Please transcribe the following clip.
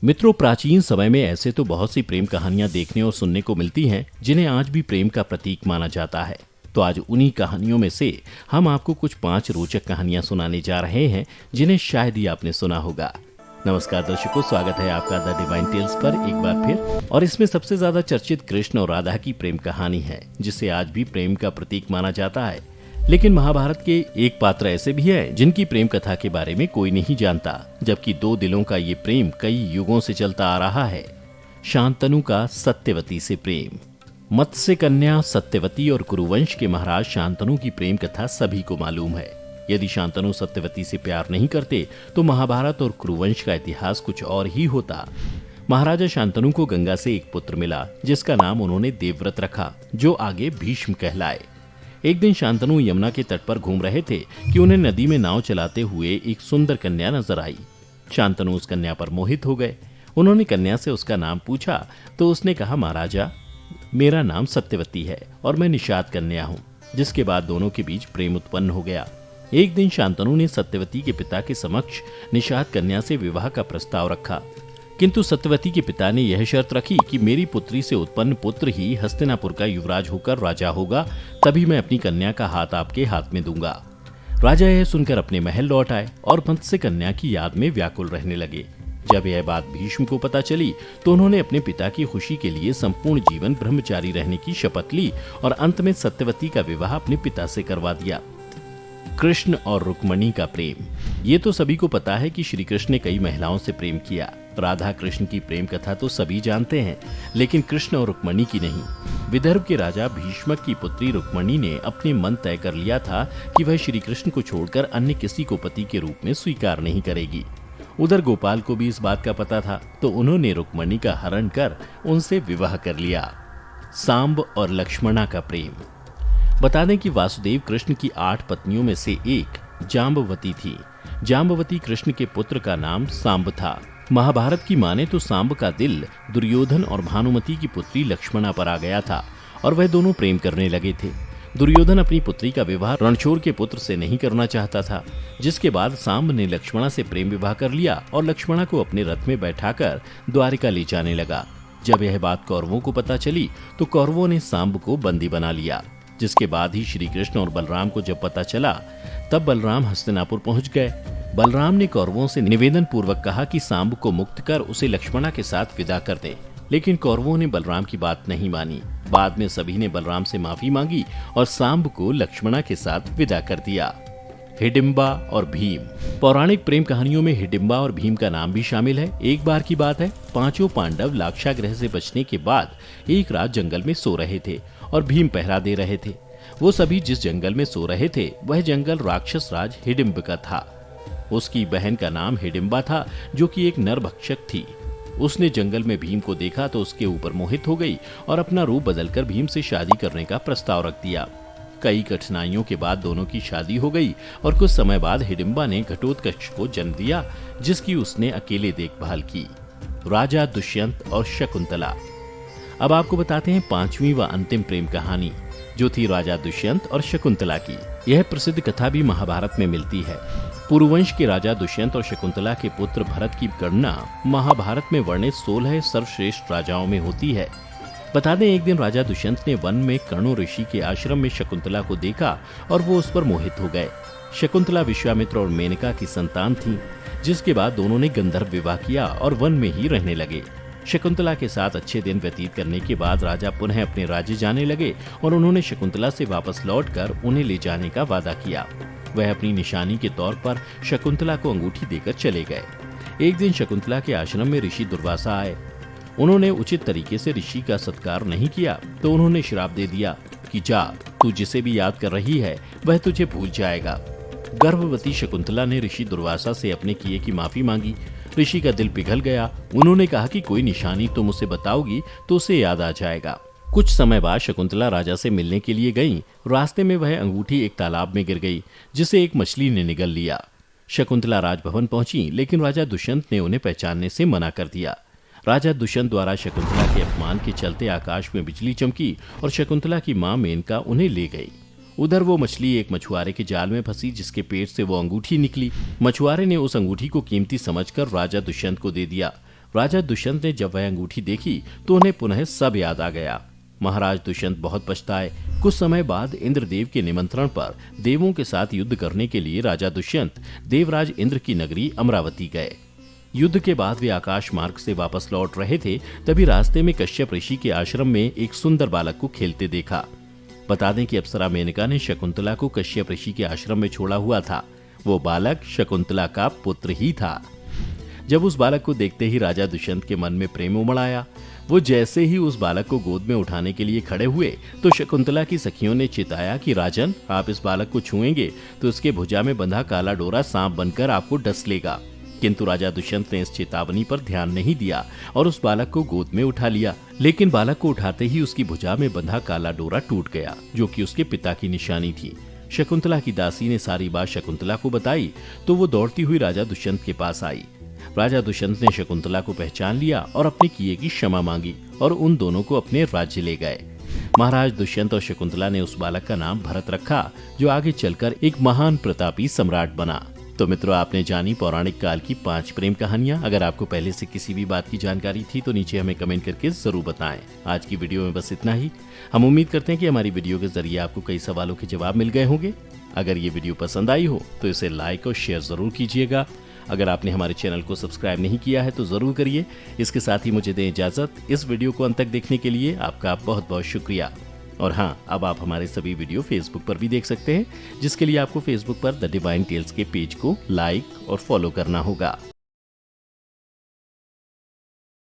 मित्रों, प्राचीन समय में ऐसे तो बहुत सी प्रेम कहानियां देखने और सुनने को मिलती हैं जिन्हें आज भी प्रेम का प्रतीक माना जाता है। तो आज उन्हीं कहानियों में से हम आपको कुछ 5 रोचक कहानियां सुनाने जा रहे हैं जिन्हें शायद ही आपने सुना होगा। नमस्कार दर्शकों, स्वागत है आपका द डिवाइन टेल्स पर एक बार फिर। और इसमें सबसे ज्यादा चर्चित कृष्ण और राधा की प्रेम कहानी है, जिसे आज भी प्रेम का प्रतीक माना जाता है। लेकिन महाभारत के एक पात्र ऐसे भी हैं जिनकी प्रेम कथा के बारे में कोई नहीं जानता, जबकि दो दिलों का ये प्रेम कई युगों से चलता आ रहा है। शांतनु का सत्यवती से प्रेम। मत्स्य कन्या सत्यवती और कुरुवंश के महाराज शांतनु की प्रेम कथा सभी को मालूम है। यदि शांतनु सत्यवती से प्यार नहीं करते तो महाभारत और कुरुवंश का इतिहास कुछ और ही होता। महाराजा शांतनु को गंगा से एक पुत्र मिला जिसका नाम उन्होंने देवव्रत रखा, जो आगे भीष्म कहलाए। एक दिन शांतनु यमुना के तट पर घूम रहे थे कि उन्हें नदी में नाव चलाते हुए एक सुंदर कन्या नजर आई। शांतनु उस कन्या पर मोहित हो गए। उन्होंने कन्या से उसका नाम पूछा तो उसने कहा, महाराजा, मेरा नाम सत्यवती है और मैं निषाद कन्या हूँ। जिसके बाद दोनों के बीच प्रेम उत्पन्न हो गया। एक दिन शांतनु ने सत्यवती के पिता के समक्ष निषाद कन्या से विवाह का प्रस्ताव रखा, किंतु सत्यवती के पिता ने यह शर्त रखी कि मेरी पुत्री से उत्पन्न पुत्र ही हस्तिनापुर का युवराज होकर राजा होगा, तभी मैं अपनी कन्या का हाथ आपके हाथ में दूंगा। राजा यह सुनकर अपने महल लौट आए और मत्स्य कन्या की याद में व्याकुल रहने लगे। जब यह बात भीष्म को पता चली तो उन्होंने अपने पिता की खुशी के लिए संपूर्ण जीवन ब्रह्मचारी रहने की शपथ ली और अंत में सत्यवती का विवाह अपने पिता से करवा दिया। कृष्ण और रुक्मणी का प्रेम। ये तो सभी को पता है कि श्री कृष्ण ने कई महिलाओं से प्रेम किया। राधा कृष्ण की प्रेम कथा तो सभी जानते हैं, लेकिन कृष्ण और रुक्मणी की नहीं। विदर्भ के राजा भीष्मक की पुत्री रुक्मणी ने अपने मन तय कर लिया था कि वह श्री कृष्ण को छोड़कर अन्य किसी को पति के रूप में स्वीकार नहीं करेगी। उधर गोपाल को भी इस बात का पता था, तो उन्होंने रुक्मणी का हरण कर उनसे विवाह कर लिया। सांब और लक्ष्मणा का प्रेम। बता दें कि वासुदेव कृष्ण की 8 पत्नियों में से एक जाम्बवती थी। जाम्बवती कृष्ण के पुत्र का नाम सांब था। महाभारत की माने तो सांब का दिल दुर्योधन और भानुमति की पुत्री लक्ष्मणा पर आ गया था और वह दोनों प्रेम करने लगे थे। दुर्योधन अपनी पुत्री का विवाह रणछोड़ के पुत्र से नहीं करना चाहता था, जिसके बाद सांब ने लक्ष्मणा से प्रेम विवाह कर लिया और लक्ष्मणा को अपने रथ में बैठाकर द्वारिका ले जाने लगा। जब यह बात कौरवों को पता चली तो कौरवों ने सांब को बंदी बना लिया। जिसके बाद ही श्री कृष्ण और बलराम को जब पता चला तब बलराम हस्तिनापुर पहुंच गए। बलराम ने कौरवों से निवेदन पूर्वक कहा कि सांब को मुक्त कर उसे लक्ष्मणा के साथ विदा कर दें, लेकिन कौरवों ने बलराम की बात नहीं मानी। बाद में सभी ने बलराम से माफी मांगी और सांब को लक्ष्मणा के साथ विदा कर दिया। हिडिंबा और भीम। पौराणिक प्रेम कहानियों में हिडिंबा और भीम का नाम भी शामिल है। एक बार की बात है, 5 पांडव लाक्षागृह से बचने के बाद एक रात जंगल में सो रहे थे और भीम पहरा दे रहे थे। वो सभी जिस जंगल में सो रहे थे वह जंगल राक्षस राज हिडिंब का था। उसकी बहन का नाम हिडिंबा था, जो कि एक नरभक्षक थी। उसने जंगल में भीम को देखा तो उसके ऊपर मोहित हो गई और अपना रूप बदलकर भीम से शादी करने का प्रस्ताव रख दिया। कई कठिनाइयों के बाद दोनों की शादी हो गई और कुछ समय बाद हिडिंबा ने घटोत्कच को जन्म दिया, जिसकी उसने अकेले देखभाल की। राजा दुष्यंत और शकुंतला। अब आपको बताते हैं 5वीं व अंतिम प्रेम कहानी, जो थी राजा दुष्यंत और शकुंतला की। यह प्रसिद्ध कथा भी महाभारत में मिलती है। पुरुवंश के राजा दुष्यंत और शकुंतला के पुत्र भरत की गणना महाभारत में वर्णित 16 सर्वश्रेष्ठ राजाओं में होती है। बता दें, एक दिन राजा दुष्यंत ने वन में कर्णो ऋषि के आश्रम में शकुंतला को देखा और वो उस पर मोहित हो गए। शकुंतला विश्वामित्र और मेनका की संतान थी, जिसके बाद दोनों ने गंधर्व विवाह किया और वन में ही रहने लगे। शकुंतला के साथ अच्छे दिन व्यतीत करने के बाद राजा पुनः अपने राज्य जाने लगे और उन्होंने शकुंतला से वापस लौटकर उन्हें ले जाने का वादा किया। वह अपनी निशानी के तौर पर शकुंतला को अंगूठी देकर चले गए। एक दिन शकुंतला के आश्रम में ऋषि दुर्वासा आए। उन्होंने उचित तरीके से ऋषि का सत्कार नहीं किया तो उन्होंने श्राप दे दिया कि जा, तू जिसे भी याद कर रही है वह तुझे भूल जाएगा। गर्भवती शकुंतला ने ऋषि दुर्वासा से अपने किए की माफी मांगी। ऋषि का दिल पिघल गया। उन्होंने कहा कि कोई निशानी तुम उसे बताओगी तो उसे याद आ जाएगा। कुछ समय बाद शकुंतला राजा से मिलने के लिए गईं। रास्ते में वह अंगूठी एक तालाब में गिर गई, जिसे एक मछली ने निगल लिया। शकुंतला राजभवन पहुंची, लेकिन राजा दुष्यंत ने उन्हें पहचानने से मना कर दिया। राजा दुष्यंत द्वारा शकुंतला के अपमान के चलते आकाश में बिजली चमकी और शकुंतला की मां मेनका उन्हें ले गई। उधर वो मछली एक मछुआरे के जाल में फंसी, जिसके पेट से वो अंगूठी निकली। मछुआरे ने उस अंगूठी को कीमती समझकर राजा दुष्यंत को दे दिया। राजा दुष्यंत ने जब वह अंगूठी देखी तो उन्हें पुनः सब याद आ गया। महाराज दुष्यंत बहुत पछताए। कुछ समय बाद इंद्रदेव के निमंत्रण पर देवों के साथ युद्ध करने के लिए राजा दुष्यंत देवराज इंद्र की नगरी अमरावती गए। युद्ध के बाद वे आकाश मार्ग से वापस लौट रहे थे, तभी रास्ते में कश्यप ऋषि के आश्रम में एक सुंदर बालक को खेलते देखा। बता दें कि अप्सरा मेनका ने शकुंतला को कश्यप ऋषि के आश्रम में छोड़ा हुआ था। वो बालक शकुंतला का पुत्र ही था। जब उस बालक को देखते ही राजा दुष्यंत के मन में प्रेम उमड़ आया। वो जैसे ही उस बालक को गोद में उठाने के लिए खड़े हुए तो शकुंतला की सखियों ने चिताया कि राजन, आप इस बालक को छुएंगे तो इसके भुजा में बंधा काला डोरा सांप बनकर आपको डस लेगा। किंतु राजा दुष्यंत ने इस चेतावनी पर ध्यान नहीं दिया और उस बालक को गोद में उठा लिया। लेकिन बालक को उठाते ही उसकी भुजा में बंधा काला डोरा टूट गया, जो कि उसके पिता की निशानी थी। शकुंतला की दासी ने सारी बात शकुंतला को बताई तो वो दौड़ती हुई राजा दुष्यंत के पास आई। राजा दुष्यंत ने शकुंतला को पहचान लिया और अपने किए की क्षमा मांगी और उन दोनों को अपने राज्य ले गए। महाराज दुष्यंत और शकुंतला ने उस बालक का नाम भरत रखा, जो आगे चलकर एक महान प्रतापी सम्राट बना। तो मित्रों, आपने जानी पौराणिक काल की 5 प्रेम कहानियां। अगर आपको पहले से किसी भी बात की जानकारी थी तो नीचे हमें कमेंट करके जरूर बताएं। आज की वीडियो में बस इतना ही। हम उम्मीद करते हैं कि हमारी वीडियो के जरिए आपको कई सवालों के जवाब मिल गए होंगे। अगर ये वीडियो पसंद आई हो तो इसे लाइक और शेयर जरूर कीजिएगा। अगर आपने हमारे चैनल को सब्सक्राइब नहीं किया है तो जरूर करिए। इसके साथ ही मुझे दें इजाजत। इस वीडियो को अंत तक देखने के लिए आपका बहुत बहुत शुक्रिया। और हाँ, अब आप हमारे सभी वीडियो फेसबुक पर भी देख सकते हैं, जिसके लिए आपको फेसबुक पर द डिवाइन टेल्स के पेज को लाइक और फॉलो करना होगा।